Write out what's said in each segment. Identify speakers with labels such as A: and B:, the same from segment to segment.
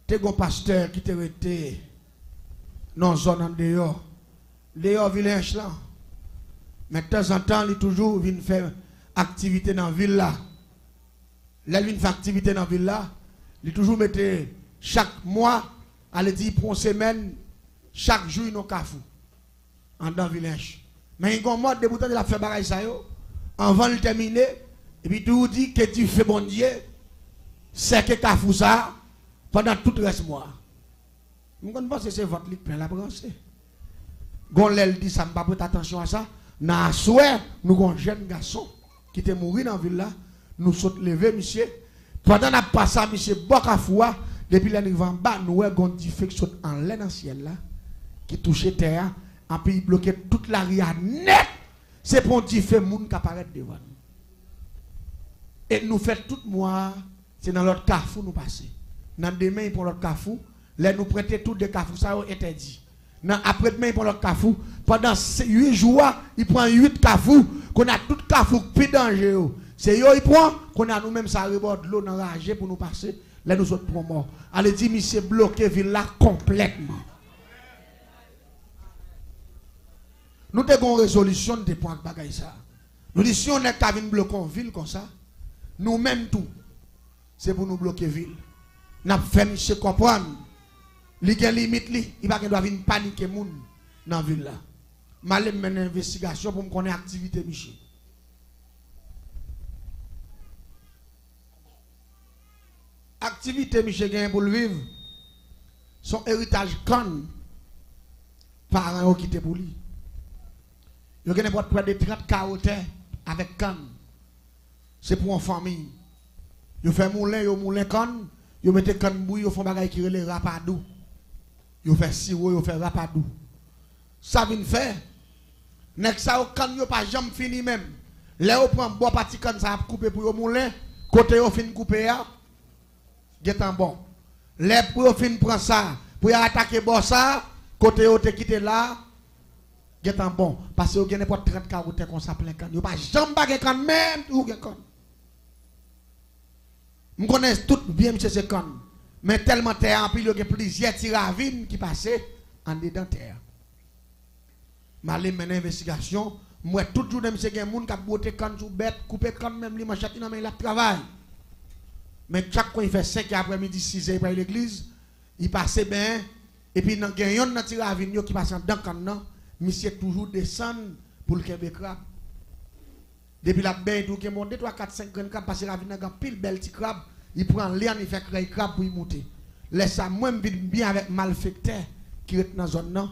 A: t'es un pasteur qui t'a été dans une zone en dehors. Dehors, village là. Mais de temps en temps, il toujours vient faire activité dans la ville là. Là, il vient faire activité dans la ville là. Il toujours mettait chaque mois, allez dire pour une semaine, chaque jour, il y a un cafou. En dans le village. Mais il y a un mode de bouton de la faire bagaille ça yo. Avant de terminer, et puis tout dit que tu fais bon Dieu, c'est que cafou ça pendant tout le reste mois. Je pense que c'est votre ligue plein la branche. Gonlel dit ça, ne pas prêter attention à ça. Dans la soirée, nous avons un jeune garçon qui était mort dans la ville là. Nous sommes levés, monsieur. Pendant qu'on passé, monsieur Bokafoua, depuis l'arrivée en bas, nous avons un diffection en l'air dans le ciel là, qui touchait terre, et puis il bloquait toute l'arrière net. C'est pour dire que les gens qui apparaissent devant nous. Et nous faisons tout mois, c'est dans l'autre carrefour nous passer. Dans demain, pour l'autre carrefour, là nous prêter tout des carrefours, ça est interdit. Après-demain, pour l'autre carrefour, pendant 8 jours, il prend 8 carrefours, qu'on a tout carrefour plus dangereux. C'est eux, il prend, qu'on a nous-mêmes, ça reborde l'eau dans la rage pour nous passer. Là, nous autres pour mort. Allez, dit, monsieur, bloqué ville là complètement. Nous avons une résolution de points de ça. Nous disons, si on est qu'à venir bloquer une ville comme ça, nous-mêmes tout, c'est pour nous bloquer la ville. Nous avons fait monsieur comprendre. Il y a une limite, il va doit venir paniquer les gens dans la ville là. Je vais mener une investigation pour me connaître l'activité Michel. Activité Michel gagne pour le vivre. Son héritage con. Parents qui étaient pour lui. Il y a près de 30 carottes avec con. C'est pour une famille. Il fait moulin con. Il met con bouille, il fait bagay qui relève rapadou. Il fait sirop, il fait rapadou. Ça vient faire. Nek ça kan yo pas jamais fini même. Là on prend bois parti kan ça couper pour yo moulin, côté yo fin couper ya. Getan bon. Les pour fin prend ça pour attaquer bois ça, côté yo te quitter là. Getan bon parce que yo gen n'importe 30 carottes comme ça plein kan. Yo pas jamais bagay kan même ou gen kan. Je connais tout bien monsieur ce kan. Mais tellement terre en pile, il y a plusieurs tiravines qui passaient en dedans terre. Je vais mener une investigation. Moi, toujours, il y a des gens qui ont botté quand sous bête, coupé quand même, les manchettes, il travail. Mais chaque fois, il fait 5 après-midi, 6 heures, il va à l'église, il passe bien. Et puis, il y a un tiravine qui passe dans le camp, monsieur toujours descend pour le Québec. Depuis la bain, tout le monde, 3, 4, 5 grands crabes, parce que la ravine a pile belle petit crabe. Il prend l'air, il fait créer crabe pour y monter. Laisse ça, moi, je vis bien avec malfecteur qui est dans la zone.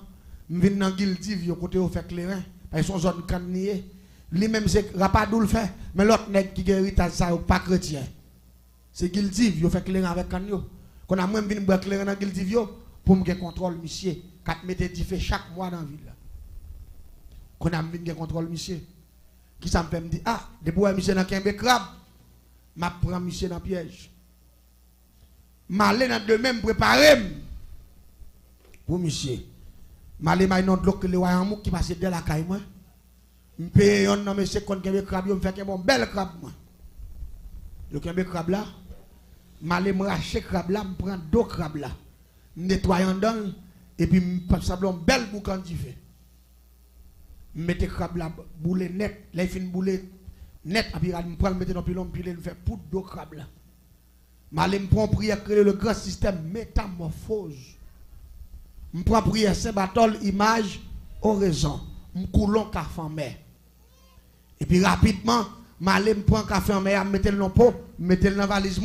A: Je vis dans Gildiv, côté où fait clairin. Parce qu'ils sont zone cannier. Lui-même, c'est Rapadou le fait. Mais l'autre nègre qui guérit ça, pas chrétien. C'est Gildiv, il fait clairin avec canio. Quand a moi, je vis boire clairin dans Gildiv pour me contrôle, monsieur. 4 mètres de fait chaque mois dans la ville. Quand a me contrôle, monsieur. Qui ça me fait me dire, ah, de boire monsieur dans un crabe. Je prends monsieur dans le piège. Je vais dans de même préparer pour monsieur. Je vais dans l'autre le royaume qui passe de la caille. Je paye un homme monsieur quand il crabe, je fais un bel crabe. Le crabe là, je vais racheter crabe là, je prends 2 crabes là. Je nettoie dedans et puis je passe un bel boucan du fait. Je mets le crabe là, boule net, là il fait une boule net, et puis je prends le mettre dans le pilon, puis je fais poudre de crabe là. Je prends prière créer le grand système métamorphose. Je prends prière Saint-Barthol, image, oraison. Je coule un café en mer. Et puis rapidement, je prends un café en mer, je mets le dans pot, je mets le dans la valise,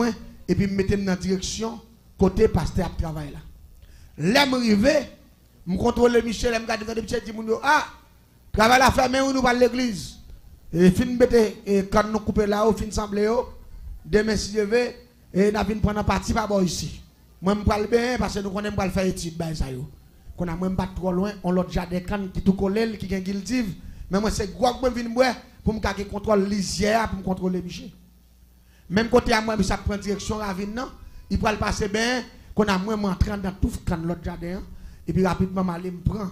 A: et puis je mets le dans la direction, côté pasteur à travail là. Là, je arrive, je contrôle Michel, je regarde Michel, je dis, ah, travail à faire, mais nous va l'église. Et fin bête quand nous couper là au fin semblé demain si je vais et n'a vinn prendre partie pas bon ici. Moi me parle bien parce que nous connaissons pas faire étude ba ça yo. Qu'on a même pas trop loin, on l'autre jardin can qui tout collé qui gagne guildive. Mais moi c'est gros moi vinn boire pour me garder contrôle lisière pour me contrôler Michel. Même côté à moi ça prend direction ravine non, il peut le passer bien qu'on a moi entrer dans tout can l'autre jardin et puis rapidement aller me prend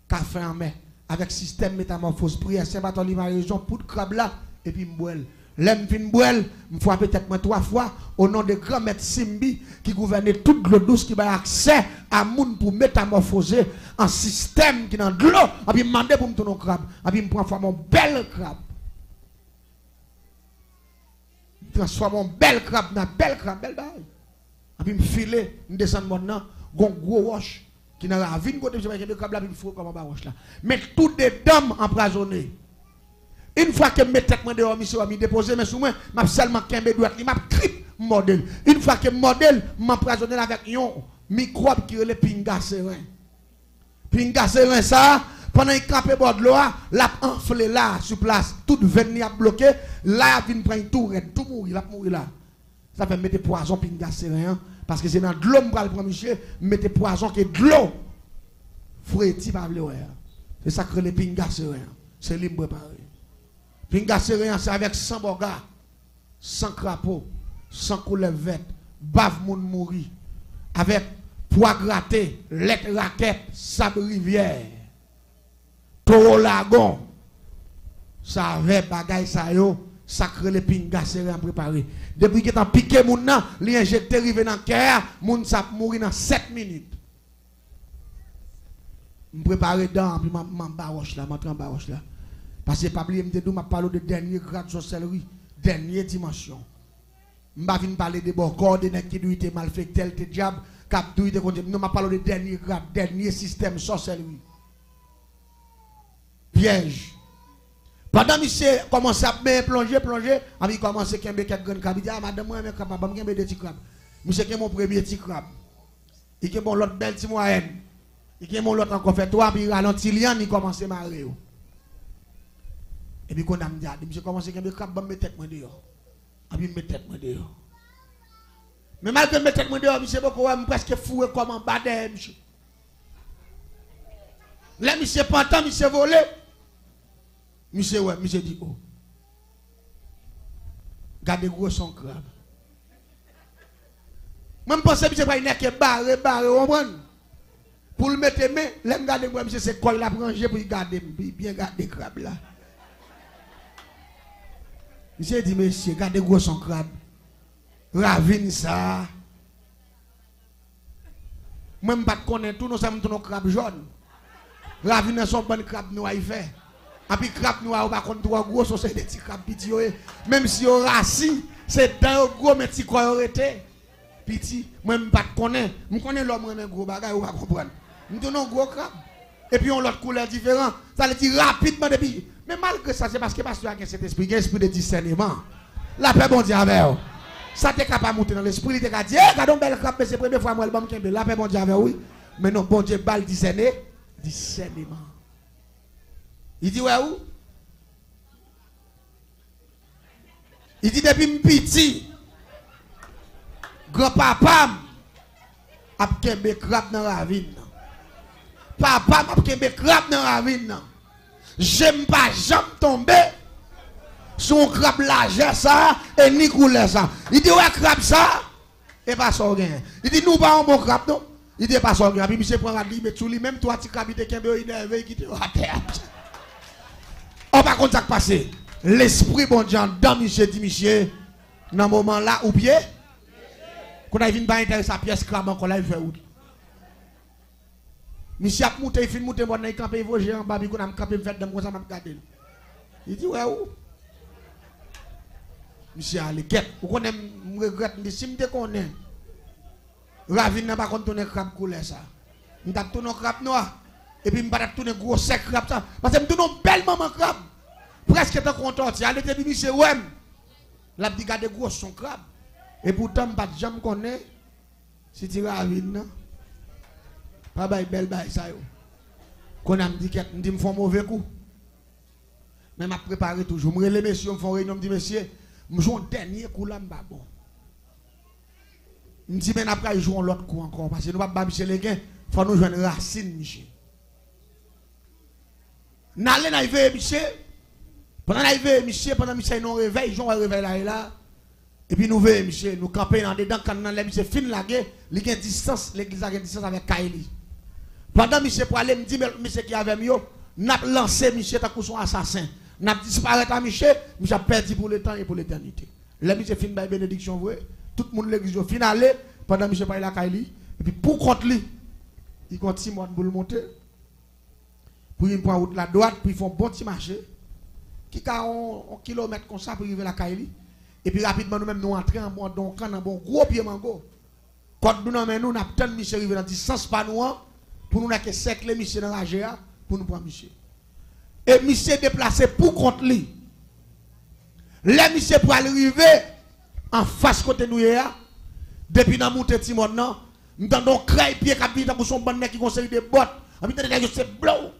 A: café en main avec système métamorphose prière Saint-Barthélemy région pour crabe là et puis m'boile L'aime fin boel, me fois peut-être moi 3 fois au nom de grand maître Simbi qui gouvernait toute l'eau douce qui a accès à moun pour métamorphoser un système qui dans de l'eau, a puis demander pour me tourner crabe, a puis me prendre mon bel crabe. Transforme mon bel crabe dans bel bail. A puis me filer, me descendre maintenant, gon gros roche qui n'a la vie côté de crabe là puis me faut comme ba roche là. Mais tout des dames empoisonnées. Une fois que mes têtes dehors, monsieur a mis déposé, mais sous moi, m'a seulement qu'un droite, m'a trip modèle. Une fois que modèle m'empoisonné avec un microbe qui est le pinga serein. Pinga serein ça, pendant qu'il campe bord de l'eau, l'a enflé là, sur place, toute veine a bloqué, là il vient prendre tout mourir, il mourir là. Ça fait mettre poison pinga serein, parce que c'est dans de l'eau, m'bral pour monsieur, mettre poison qui est de l'eau. Fouetti pas le c'est ça que le pinga serein. C'est libre préparé. Pinga serein, c'est avec 100 bogas, 100 crapauds, 100 couleurs vertes, bave moun mouri, avec pois gratté, lettre raquette, sable rivière, taureau lagon, ça avec bagay sa yo, sacré le pinga serein préparé. Depuis que t'as piqué moun nan, li injecté rive dans cœur, moun sa mouri dans 7 minutes. Me préparer dans, puis m'en baroche là, m'entrer en baroche là. Parce que Pabli me dit, m'a parlé de dernier grade de sorcellerie, dernière dimension. M'a vinn parler de bon corps de nèg qui doit être mal fait tel te diable, cap doit être contre. Non m'a parlé de dernier grade, dernier système sorcellerie. Piège. Pendant monsieur commence à plonger, a il commence à kembe quelques grands crabes. Il dit ah madame moi capable, me kembe des petits crabes. Monsieur qui est mon premier petit crabe. Il qui est mon l'autre belle petit moyenne. Il qui est mon l'autre encore fait toi puis ralenti lian, il commence à marrer. Et puis quand on me dit, je commence à me mettre tête dehors. Et puis me mettre tête dehors. Mais malgré me tête dehors, monsieur beaucoup presque fou comme un badin, monsieur. Là, monsieur pantan, monsieur volé. Monsieur ouais, monsieur dit oh. Gardez gros son crabe. Moi je pense que monsieur pas une qui barré, on prend. Pour le mettre main, là me garder moi monsieur c'est quoi il a rangé pour garder bien garder crabe là. Monsieur dit, monsieur, gardez gros son crabe. Ravine ça. Moi, je ne connais pas tout, nous sommes tous crabe jaune. Ravine son bon crabe noir, il fait. Et puis, crabe noir, on va contre trois gros, c'est des petits crabes petits. Même si on rassis, c'est dans gros, mais petits quoi aurait été. Petit, moi, je ne connais pas. Je connais l'homme, mais gros bagage, on va comprendre. Nous donnons gros crabe. Et puis, on l'autre couleur différente. Ça veut dire rapidement depuis. Mais malgré ça, c'est parce que pasteur a cet esprit, un esprit de discernement. La paix, bon Dieu, avec vous. Ça t'es capable de monter dans l'esprit, il t'es capable de dire, regardons belle crabe, c'est la première fois que je me la paix, bon Dieu, avec oui. Mais non, bon Dieu, balle discernement. Il dit, ouais, où? Il dit, depuis petit, grand-papa a kembe crabe dans la ravine. Papa m'a kembe crabe dans la ravine. J'aime pas jamais tomber sur un crabe large ça et ni couleur ça. Il dit ouais crabe ça et pas ça rien. Il dit nous pas un bon crabe non. Il dit pas ça rien. Puis monsieur prend la limite sur lui même toi tu crabe te kembe énervé qui te à terre. On pas contre ça passer. L'esprit bon Dieu dans monsieur dit monsieur dans moment là ou bien quand il vient pas intéresser sa pièce crabe encore là il fait où. Monsieur a monté, il fait monter, il campe, il va gérer en bas, il a campé, il fait comme ça, il regarde. Il dit, ouais, où? Monsieur a les quêtes. Vous connaissez, je regrette, si je connais, Ravine n'a pas tourné crabe couleur ça. Je vais tourner crabe noir, et puis je vais tourner gros sec crabe ça. Parce que je tourne une belle maman crabe. Presque tant content, il a été monsieur, ouais. La dit, garde gros son crabe. Et pourtant, je ne jamais connais, si tu Ravine, non? Pas bail belle bail ça yo. Qu'on a me dit que me font mauvais coup. Mais m'a préparé toujours. Me les messieurs me font réunion me dit monsieur, me joue un dernier coup là m'ba bon. Me dit mais après jouer l'autre coup encore parce que nous pas monsieur les gains, faut nous joindre racine monsieur. N'allez na veille monsieur. Pendant la veille monsieur, pendant monsieur nous réveille, j'on réveille là et là. Et puis nous veille monsieur, nous camper dans dedans quand les monsieur fin la guerre, il y a distance, l'église a distance avec Kaili. Pendant monsieur pour aller me dit monsieur qui avait mieux, n'a lancé monsieur ta son assassin. n'a disparaître à Michel, Michel perdu pour le temps et pour l'éternité. Là, Michel fin by bénédiction, vrai. Tout le monde l'église finale, pendant Michel parle la Kaili, et puis pour contre lui, il continue pour le monter. Puis il prend route la droite, puis ils font bon petit marché. Qui a un kilomètre comme ça pour arriver à la Kaili. Et puis rapidement, nous-mêmes, nous entrons en bon donc un bon gros pied mango. Quand nous avons nous, tant Michel arrivé dans le sens pas nous, pour nous que cercle Michel dans la GA, pour nous prendre Michel. Et Michel déplacé pour contre lui. Là, Michel pour arriver en face côté nous, depuis dans montée Timon, nous avons créé pied qui a son bon nez qui conseille des bottes. On dit c'est blow.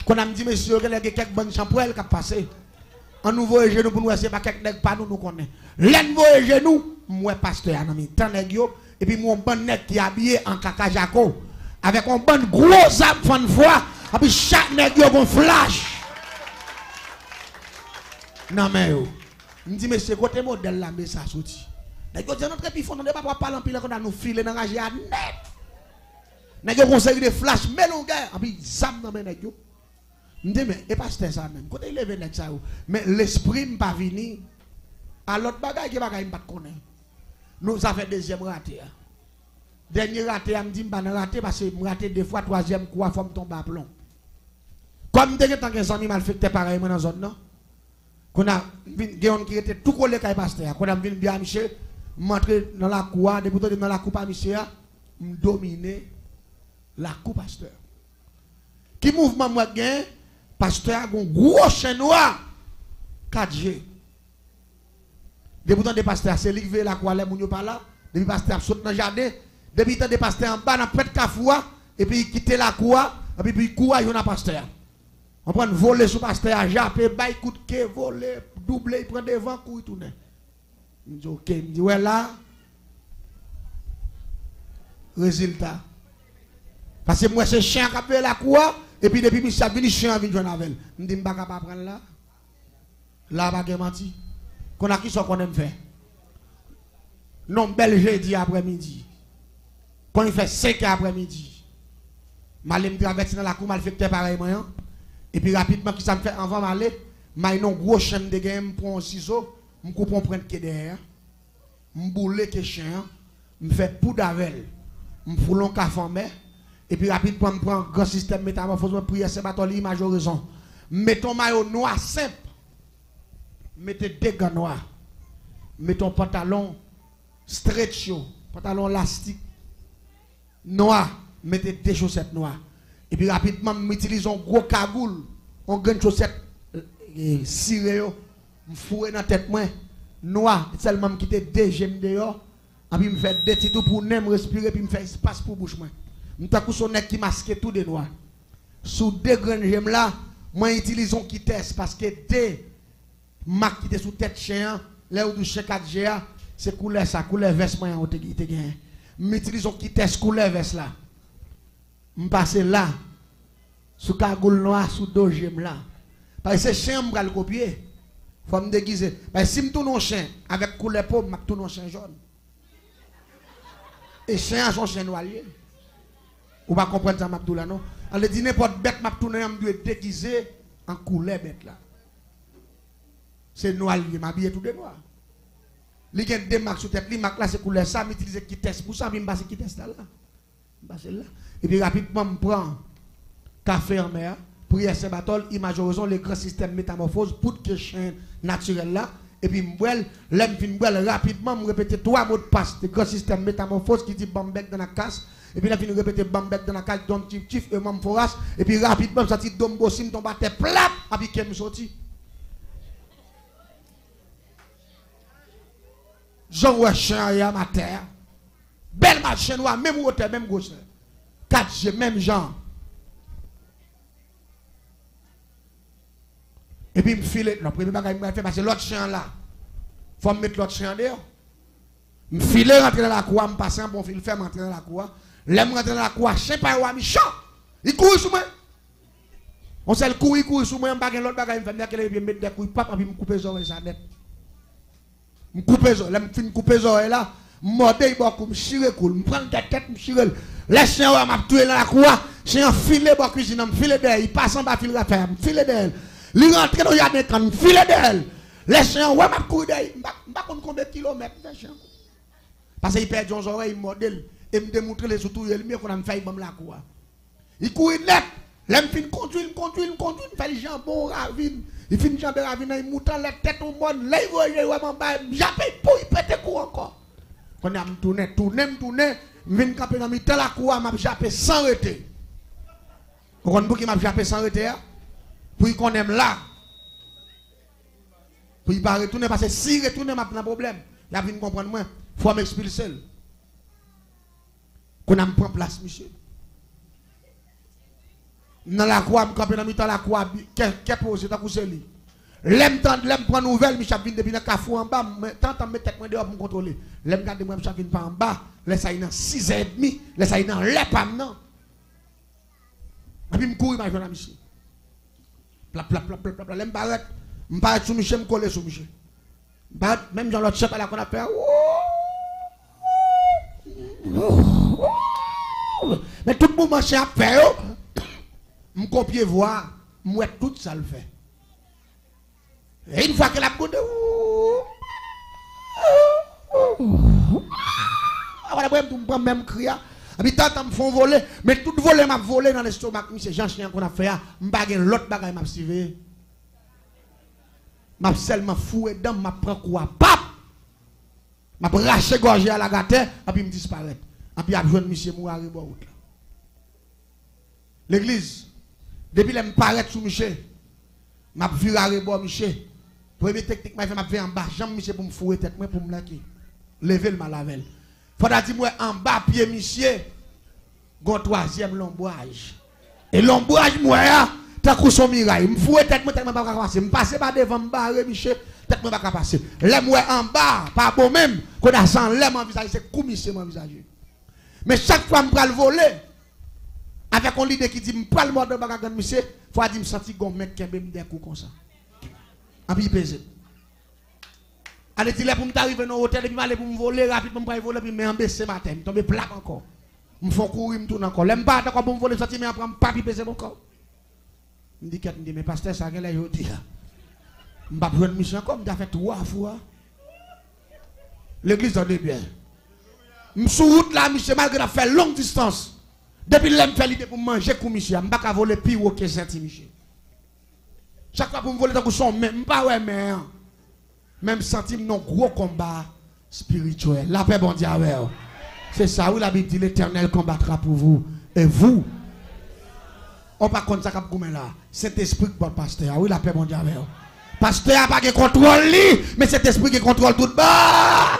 A: Quand on dit monsieur, il y a quelques bonnes shampoings qui passé. On nous voit genoux pour nous, c'est pas quelques nègres pas nous connaît. L'un voit genoux, moi pasteur ami, tant nègre et puis mon bon nègre qui est habillé en caca jaco avec un bon gros âme fan foi, et puis chaque nègre a un flash. Non mais yo, me dit monsieur côté modèle là mais ça sorti. Nègre dit notre puis fond on pas parler en pile qu'on a nous filer dans rager net. Nègre conseil de flash melonga, et puis zam dans mes nègre. Me dit mais et pasteur ça même. Côté lever nègre ça mais l'esprit m'pas venir à l'autre bagaille qui bagaille m'pas connaître. Nous avons fait deuxième raté. Dernier raté, je me dis, je ne raté parce que je raté deux fois, troisième coup, il faut me tomber à plomb. Comme je tant que amis mal fait pareil dans la zone, non? Qu'on a des qui étaient tout collés avec pasteur. Quand on a vu bien Michel, m'entrer dans la cour, débuter dans la cour à Michel, me dominer la cour pasteur. Qui mouvement moi gain, pasteur a un gros chien noir 4G. Depuis des pasteurs, c'est lui qui veut la quoi, les mounions pas là. Depuis pasteur saute dans le jardin. Depuis des pasteurs en bas, dans près de Kafoua. Et puis il quitte la cour. Et puis il court, il y a un pasteur. On prend voler sur pasteur, japper, bail coup de quai, voler, doubler, il prend devant, court, il tourne. Il dit ok, il dit ouais là. Résultat. Parce que moi c'est chien qui a fait la cour. Et puis depuis que je suis venu, chien vient jouer avec. Je dis je ne vais pas prendre là. Là, je ne vais pas mentir. Qu'on a qui sont qu'on aime faire. Non, bel jeudi après-midi. Quand il fait 5 après-midi. Je vais traverser dans la cour, je vais faire pareil. Et puis rapidement, qui ça me fait avant d'aller, je vais un gros chien de game, je prends un ciseau, je coupe un prendre qui derrière. Je boule le chien, je fais poudre avec. Je foule un café en mer. Et puis rapidement, je prends un grand système métamorphose, je prie c'est pas l'image horizon. Mettons maillot noir simple. Mettez des gants noirs. Mettez un pantalon stretch, pantalon élastique noir. Mettez des chaussettes noires. Et puis rapidement, m'utilise un gros cagoule, un grand chaussette ciré, m'fouer dans la tête moi noir, seulement me quitter des gemmes dehors. Et puis me fait des petits tout pour ne respirer puis me fait espace pour bouche moi. M'ta coup son nez qui masque tout de noir. Sous deux grandes gemmes là, moi utilise un qui teste parce que des marque qui était sous tête chien, là où du chien 4G, c'est couleur ça, couleur veste moi en te gagne. M'utilisons qui teste couleur veste là. M'passe là sous cagoule noir sous deux gemmes là. Parce que chien m'va le copier. Faut me déguiser. Parce que si me tourne un chien avec couleur peau, m'a tourne un chien jaune. Et chien a son chien noir. Ou pas comprendre ça m'a là non. On le dit n'importe bête m'a tourner me doit déguiser en couleur bête là. C'est noir, il m'a habillé tout de noir. Il y a des marques sur tête, les marques là c'est couleur ça, m'utilise qui teste pour ça, je passe qui teste là. Là. Et puis rapidement, je prends café en mer, prière Saint-Barthol, image horizon, le grand système métamorphose, pour que chien naturel là. Et puis je rapidement, je répète 3 mots de passe, le grand système métamorphose qui dit bambek dans la casse. Et puis là, je répète bambek dans la casse, don tif, et mam foras. Et puis rapidement, ça dit dombo sim, tombe à terre plat, et puis qu'elle me sorti. Jean ouais chien à ma terre. Belle marche noire, même hauteur, même grosseur. 4G, même genre. Et puis, je me file, le premier bagage que je fais, parce que l'autre chien là, il faut me mettre l'autre chien dehors. Je me file, rentrer dans la cour, je me passe un bon fil, faire rentrer dans la cour. Là, je rentre dans la cour, chien pas ou ami, chant. Il court sur moi. On sait le court, il court sur moi, je me l'autre bagage, je me fais mettre des couilles, papa, puis je me coupe les oreilles, ça net. Je coupe les oreilles, là, je coupe les oreilles là, je mordais, je me chire, je prends la tête, je chire. Les chiens m'a tué dans la cour, chien filé bon cuisine, filé d'elle, il passe en bas fil raffaire, filé d'elle. Il rentre dans jardin quand filé d'elle. Les chiens m'a couru d'elle, pas combien de kilomètres les chiens. Parce qu'il perd son oreille modèle et me démontrer les surtout il mieux qu'on a fait la cour. Il court net, l'aime fin conduire, il fait les jambons ravine. Il finit jambon ravine, il monte la tête au monde, là il voit vraiment bas, j'appelle pour il pète coup encore. Quand a tourné, je viens camper dans la cour, m'a jappé sans arrêter. Vous comprenez qui m'a jappé sans arrêter? Pour qu'on aime là. Pour il pas retourner parce que si retourner m'a un problème. Il a venu comprendre moi, faut m'expulser. Qu'on a prend place monsieur. Dans la cour, je camper dans la cour, qu'est posé ta couche li. L'aime prendre nouvelle, Michel vient depuis le cafou en bas, tant me tête moi dehors pour me contrôler. L'aime garder moi Michel vient pas en bas, laisse ça dans 6h30, laisse ça dans l'épam non. Et puis me courir ma jeune Michel. Plap l'aime barrette, me paraît sous Michel, me coller sous Michel. Même dans l'autre chef là qu'on a fait. Mais tout le monde marche à faire. Je copie voir, moi tout ça le fait. Et une fois que la boude, voilà, je prends même cri. Et tant me font voler, mais tout voler m'a volé dans l'estomac. C'est Jean Chien qu'on a fait, je bague l'autre bagaille m'a suivi. M'a seulement foué dedans, m'a prend quoi, pap! M'a raché gorgé à la gâte, et puis me disparaît. Et puis a besoin de monsieur Mourari Bout. L'église, depuis que je paraît sous Michel, je suis viré à Michel. Première technique, je vais en bas, j'aime Michel pour me fouer tête, pour me laquer. Lever le malavel. Il faudra dire, moi, en bas, pied Michel, un troisième lombrage. Et lombrage, moi, t'as coup son miraille. Je me fouet tête, moi, tellement pas passer. Je passe pas devant, me barrer Michel, tête, moi, pas passer. Là, moi, en bas, pas bon même, qu'on a sans l'air, mon visage, c'est comme Michel, mon visage. Mais chaque fois, je me le voler. Avec un leader qui dit, je prends le mot de bagarre, monsieur, il faut dire, je me sens un mec qui a des coups comme ça. Et puis, il pèse. Allez, il est pour m'arriver dans l'hôtel, et puis aller pour me voler rapidement, pour me voler, puis me baisser ma tête, je tombe plat encore. Je me fais courir, je me tourne encore. Je ne pas d'accord pour me voler, je me prends pas, puis pèse mon corps. Je me dis, mais pasteur, ça, qu'elle est aujourd'hui. Je ne vais pas prendre mission comme je fait 3 fois. L'église en est bien. Je suis sur route là, monsieur, malgré fait longue distance. Depuis que je fais l'idée pour manger comme monsieur, je ne vais pas voler plus haut que ça, monsieur. Chaque fois pour me voler dans le son, même pas ouais, mais même centime non gros combat spirituel. La paix, bon Dieu, c'est ça, où la Bible dit l'Éternel combattra pour vous. Et vous, on ne va pas contre ça comme là. Cet esprit pour le pasteur, oui, la paix, bon Dieu, pasteur n'a pas de contrôle, mais cet esprit qui contrôle tout bas.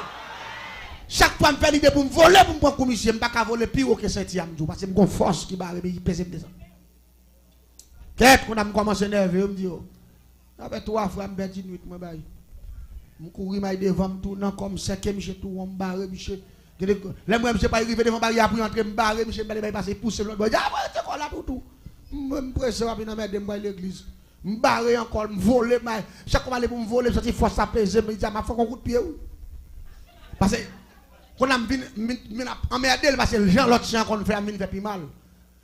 A: Chaque fois, je fais l'idée pour me voler, pour me prendre comme monsieur, je ne vais pas voler plus haut que Saint-Yamdou, parce que j'ai une force qui va arriver, il pèse me descendre. Qu'est-ce qu'on a commencé à nerver, je me dis, avec 3 fois, je me dis, je cours devant, je tourne comme 5e, je tourne, je barre, je là, moi, je ne sais pas arriver devant barrière pour entrer, je barre, je vais passer, pousser, je dis, ah, c'est quoi là pour tout? Je me presse rapidement, je vais l'église. Je barre encore, je vole, chaque fois, je vais me voler, je dis, force à peser, je me dis, ma foi, un coup de pied. Parce que, quand on a emmerdé, parce que les gens, l'autre chien qu'on fait, il fait plus mal.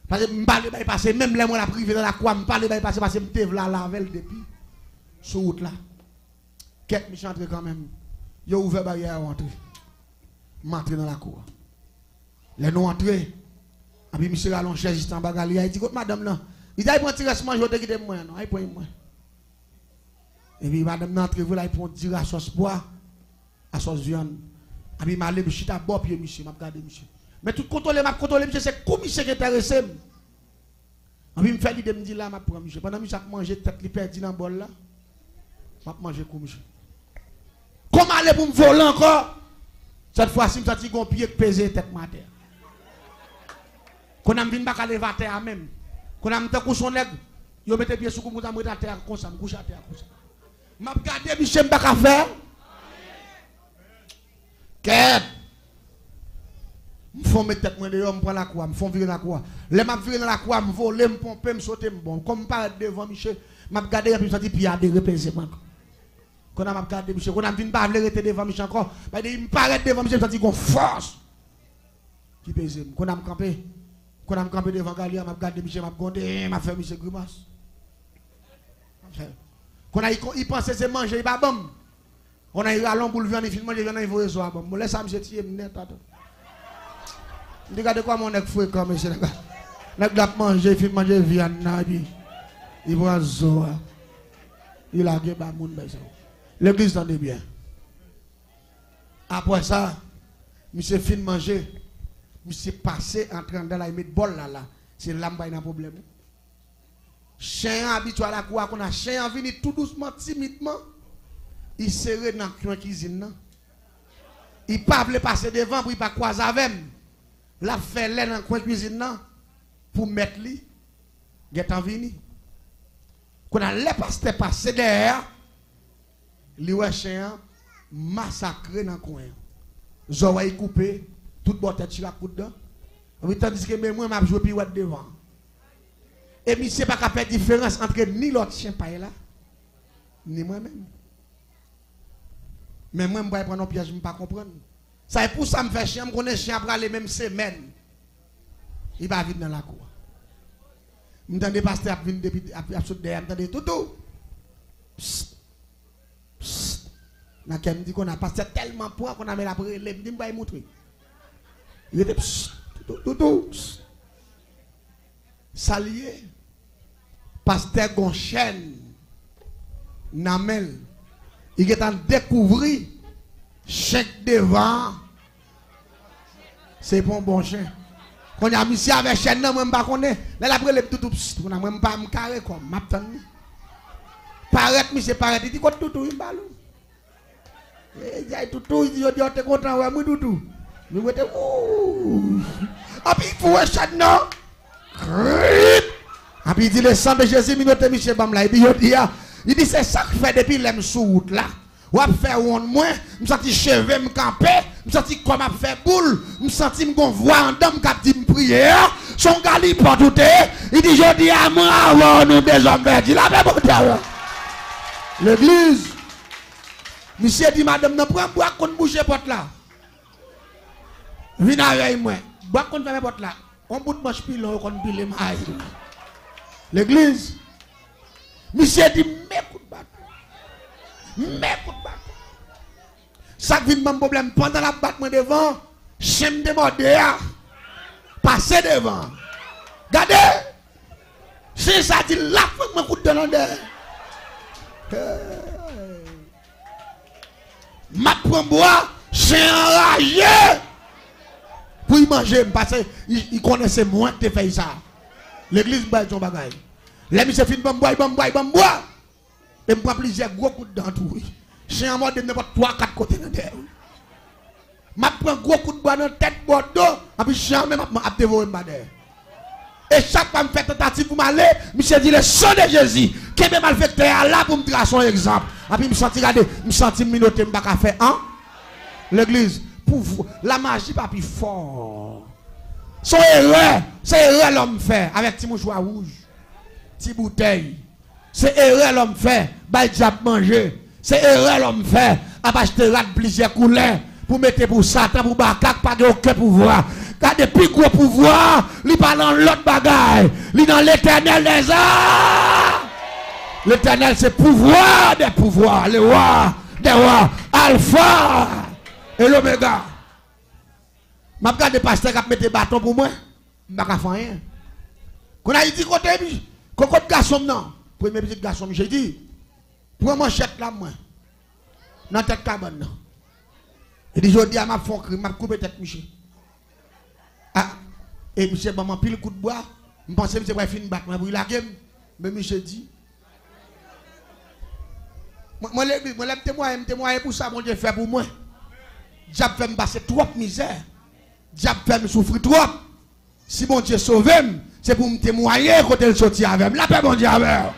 A: Parce que je parle de passer, même là, moi, la privé dans la croix, je parle de passer, parce que je me la lavel depuis, sur route là. Quelques méchants entrent quand même. Ils ont ouvert la barrière à entrer. Je m'entre dans la cour. Les nous entrés. Et puis, monsieur Rallon, cher juste en bagarre, il a dit, madame, là, il a dit, il prend un je te moi, non, il prend moi. Et puis, madame, n'entre vous là, il prend dire à sauce bois, à sauce viande. Et puis, il m'a allé, je suis à bord, puis monsieur, m'a regardé, monsieur. Mais tout contrôler, monsieur, c'est comme monsieur qui est intéressé. Et puis, il me fait l'idée, me dit là, m'a prend monsieur. Pendant que monsieur a mangé, tête, il perdu dans le bol là. M'a mangé comme monsieur. Comment aller pour me voler encore? Cette fois-ci, je me suis dit, pied qui pèse tête ma terre. Quand on a vu pas lever à terre même. Quand on a mis son nègre, il met pied sur le à terre comme ça, je couche à terre comme ça. M'a regardé, monsieur, je ne pas faire. Qu'est-ce? Je fais mettre tête moi dehors, je prends la croix, je fais virer la croix. Les m'a viré dans la croix, je vole, je pompe, je saute, je bon. Comme je parle devant Michel, je regarde et puis je dis puis il y a des repaises. Quand on a regardé Michel, quand on a vu pas rester devant Michel encore, il me paraît devant Michel, je dis qu'on force. Qui pèse. Quand on a campé, Quand on a campé devant Galia, m'a regardé Michel, m'a gondé, m'a fait Michel grimace. Quand il pensait c'est manger, il pas bon. On a eu à l'homme pour le viande, il filme, il vient, il faut soir bon. Moi laisse ça Michel tirer net attends. Regardez quoi mon nèg fouet comme monsieur nèg. Nèg l'a manger, il filme manger viande na puis il voit zoa. Il a gagné ba moun besoin. L'église tendez bien. Après ça, monsieur fin manger. Monsieur passé en train de la mettre bol là. C'est là qu'il y a un problème. Chien habitué à la cour, qu'on a chien venu tout doucement, timidement. Il serrait dans la cuisine. Il ne peut pas passer devant pour ne pas croiser avec lui. La fait l'air dans la cuisine pour mettre lui. Il est en venu. Quand on a les pasteurs passer derrière, les chien massacré dans le coin. Zoé coupé. Tout le monde tire à coup dedans. Tandis que moi, je joue pirouette devant. Et je ne sais pas qu'à faire différence entre ni l'autre chien paille là, ni moi-même. Mais moi, je ne vais pas prendre un piège, je ne vais pas comprendre. Ça est pour ça que je me fais chien, je connais chien après les mêmes semaines. Il va vite dans la cour. Je me dis, pasteur, à venir depuis derrière, je me dis, tout. Psst. Psst. Je me dis qu'on a passé tellement point qu'on a mis la prière, je me dis, je vais montrer. Il était tout. Salier. Pasteur Gonchen. Namel. Il est en découvrir. Chèque devant. C'est pour un bon chien. Quand il y a mis avec chien, je ne sais pas qu'on est. Là, après, il est tout. On n'a même pas un carré comme. Paraît, monsieur, paraît. Il dit, quoi, tout, il balou. Il dit, tout, il dit, t'es content, ouais, moi, tout. Nous mettons. Et puis il faut un chat non. Et puis il dit le sang de Jésus, il dit Michel Bamla. Il dit c'est ça que fait depuis l'aime sous route là. Ou à faire un moins, je me sens cheveux me camper, je me sens comme à faire boule, je me sens me voir en dame qui dit me prier. Son gars il porte tout. Il dit je dis à moi avant nous des hommes verts. Il a même l'église. Monsieur dit madame, ne prends pas qu'on bouge porte là. Viens avec moi. Bois qu'on fait porte là. On bout de manche pilon qu'on pile maille. L'église. Monsieur dit mais coup de batte. Ça vient mon problème pendant la battement devant. J'aime déborder. Passer devant. Regardez. C'est ça dit là faut me coup de l'endeur. Ma prend bois, c'est enragé. Pour y manger, parce qu'il connaissait moins que tu fais ça. L'église baille son bagage. Les monsieur fin bon bois. Et me prend plusieurs gros coups de dents tout. C'est en mode de n'importe 3-4 côtés de terre. Ma prend gros coup de bois dans la tête bordeaux, et puis jamais m'a dévoré ma terre. Et chaque fois que je fais tentative pour m'aller, monsieur dit le sang de Jésus, qui est mal fait là pour me tracer un exemple. Et puis me senti minoté, je ne peux pas faire hein? L'église. La magie pas plus fort. Son erreur, c'est erreur l'homme fait avec petit mouchoir rouge, petit bouteille. C'est erreur l'homme fait, bah diable manger. C'est erreur l'homme fait, à acheter plusieurs couleurs pour mettre pour Satan, pour Bakak, pas de aucun pouvoir. Car depuis gros pouvoir, il pas dans l'autre bagaille, il dans l'éternel des arts. L'éternel c'est pouvoir des pouvoirs, le roi des rois, Alpha. Et l'oméga. Je regarde des pasteurs qui mettent des bâtons pour moi. Je ne vais pas faire rien. Quand on a dit côté, quand garçon, non. Premier petit garçon, j'ai dit, prends mon chèque là, moi. Dans la tête cabane. Il dit, je dis à ma fond, je vais couper tête, Michel. Ah, et Michel, je vais pile coup de bois. Je pense que je vais finir battre, mais la game. Mais Michel dit, moi, je témoigner pour ça, mon Dieu fait pour moi. Diable fait me passer trop de misère. Diable fait me souffrir trop. Si mon Dieu sauve, c'est pour me témoigner quand il sortit avec moi. La paix, mon Dieu, avec moi.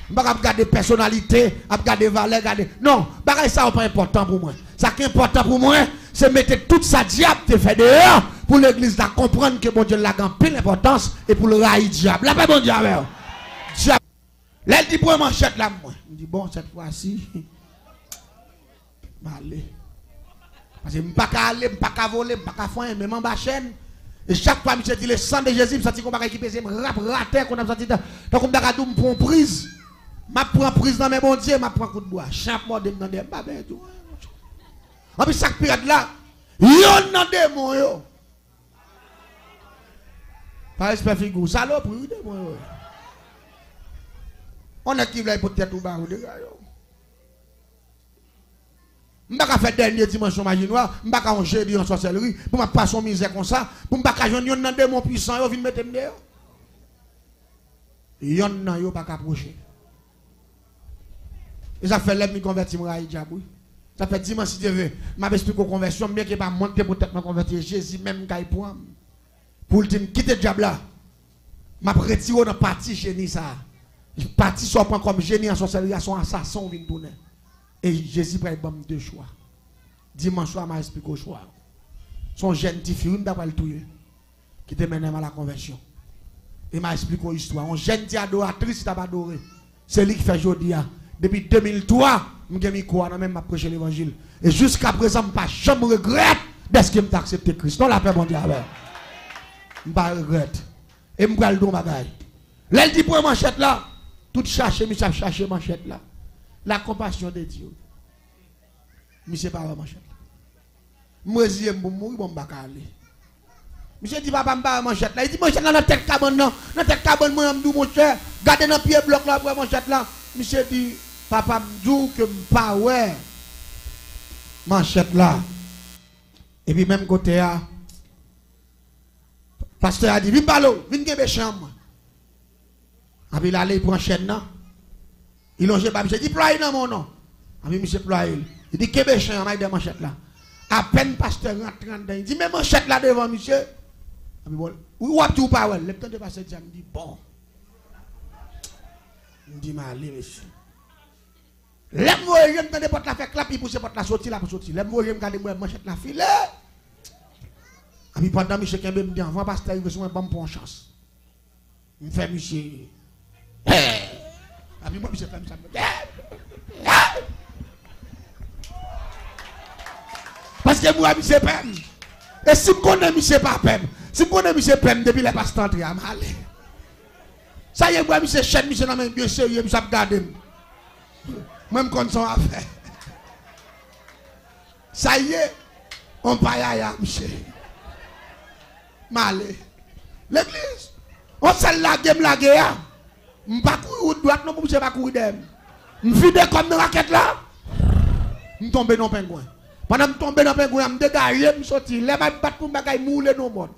A: Je ne vais pas regarder personnalité, regarder valeur, regarder. Non, ça n'est pas important pour moi. Ce qui est important pour moi, c'est mettre tout ça diable te fait dehors pour l'église de comprendre que mon Dieu l'a gagné l'importance et pour le railler diable. La paix, mon Dieu, avec moi. Diable. Là, il dit pour manchette là, moi. Je dis bon, cette fois-ci, allez. Parce que je ne peux pas aller, je ne peux pas voler, je ne peux pas faire, même en bas chaîne. Et chaque fois, je dis le sang de Jésus, je sens qu'on va équiper, je rap rater, qu'on a senti, donc on va me prendre prise. Je prends prise dans mes bons dieux, je prends coup de bois. Chaque mois, je me demande, tout. En plus, chaque période là, yon nan démon yo. Par respect figure, saloperie démon yo. On a qui veut peut-être tout bas ou de gars yo. M'pa faire dernier dimanche magie noire, m'pa ka on jeudi en sorcellerie, pour m'a pas son misère comme ça, pour m'pa ka joindre yon nan démon puissant yo vinn mettre m'dehors. Yon nan yo pas approcher. Et ça fait l'ennemi convertir moi diable. Ça fait dimanche si Dieu veut, m'a expliqué aux conversion, bien que pas monter pour peut-être me convertir Jésus même kay pour le quitter diable là. M'a retiré dans partie génie ça. Parti soit point comme génie en sorcellerie, son assassin vient tourner. Et Jésus prend deux choix. Dimanche soir, m'a expliqué au choix. Son jeune petit fille, d'après le touyer, qui te mène à la conversion. Et m'a expliqué l'histoire. Un jeune petit adoratrice qui t'a adoré. C'est lui qui fait aujourd'hui. Depuis 2003, je mis quoi, même m'a prêché l'évangile. Et jusqu'à présent, je ne regrette parce que je accepté Christ. Non, la paix, mon Dieu. Je ne regrette. Et je vais le don bagaille. Là, il dit pour manchette là. Tout chercher, monsieur chercher manchette là. La compassion de Dieu. Monsieur pas manchette. Moi je pour mourir bon aller. Monsieur dit papa m'pa manchette là. Il dit manchette là dans tête cabane non. Dans tête cabane moi m'dou mon cher. Gardez dans pied bloc là pour manchette là. Monsieur dit papa m'dou que m'pa ouais. Manchette là. Et puis même côté là. Pasteur a dit viens balo, viens gebe chambre. Et puis il allait pour chaîne là. Il longe pas monsieur dit ploie dans mon nom. Et puis monsieur ploie. Il dit kebe chambre avec des manchettes là. À peine pasteur rentre dedans. Il dit mais manchette là devant monsieur. Et puis bon, ou tout pas ouais. Le temps de passer me dit bon. Il dit mal monsieur. L'aime-moi je me tande porte la fait clap il pousse porte la sortir là pour sortir. L'aime-moi je me garder moi manchette la filet. Et puis pendant monsieur Kembe me dit avant pasteur il veut bon pour chance. Il me fait monsieur. Et puis moi monsieur fait ça. Parce que moi monsieur Pem. Et si je connais monsieur pas Pem, si je connais monsieur Pem depuis les pasteur entré à mal. Ça y est moi monsieur chef monsieur non mais bien sérieux monsieur regarder. Même quand son affaire. Ça y est on pa ya monsieur. Malé. L'église. On s'est lagué, m'lagué. M'pas courir droite, non, pour monsieur pas courir dem. M'vide comme une raquette là. M'tombe dans pingouin. Pendant m'tombe dans pingouin, m'dégage, m'sorti. Les m'a battre pour m'bagay moule dans monde.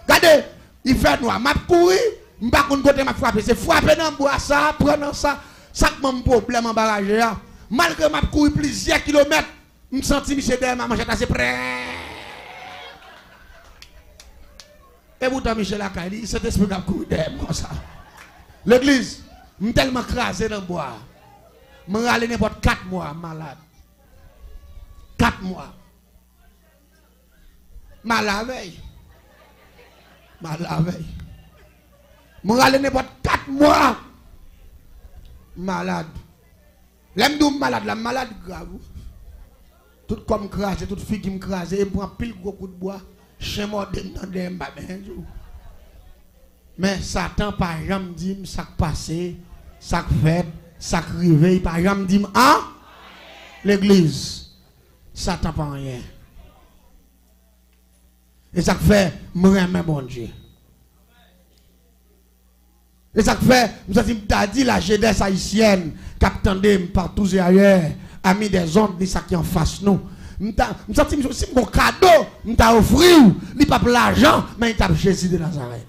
A: Regardez, il fait noir. M'a courir, m'pas qu'on côté m'a frapper. C'est frapper dans bois ça, prendre ça, ça que mon problème en barrage là. Malgré m'a courir plusieurs kilomètres, m'senti monsieur derrière ma manchette assez près. Et pourtant, Michel Akali, cet esprit a couru derrière comme ça. L'église, je suis tellement crasé dans le bois. Je suis allé n'importe 4 mois malade. 4 mois. Malade. Malade. Je suis allé n'importe 4 mois malade. L'aime malade, la malade grave. Tout comme crasé, toute fille qui me crase, et prend pile gros coup de bois. Chez moi, mais Satan, par exemple, dit ça passé, ça fait, ça réveille, par exemple, dit ah, l'église, Satan pas rien. Et ça fait, moi, mon Dieu. Et ça fait, nous avons dit la jeunesse haïtienne, qu'attendait partout et ailleurs, amis des ondes, ça qui en face nous. M'senti si mon cadeau m'ta offrir, il pas l'argent, mais il t'a Jésus de Nazareth.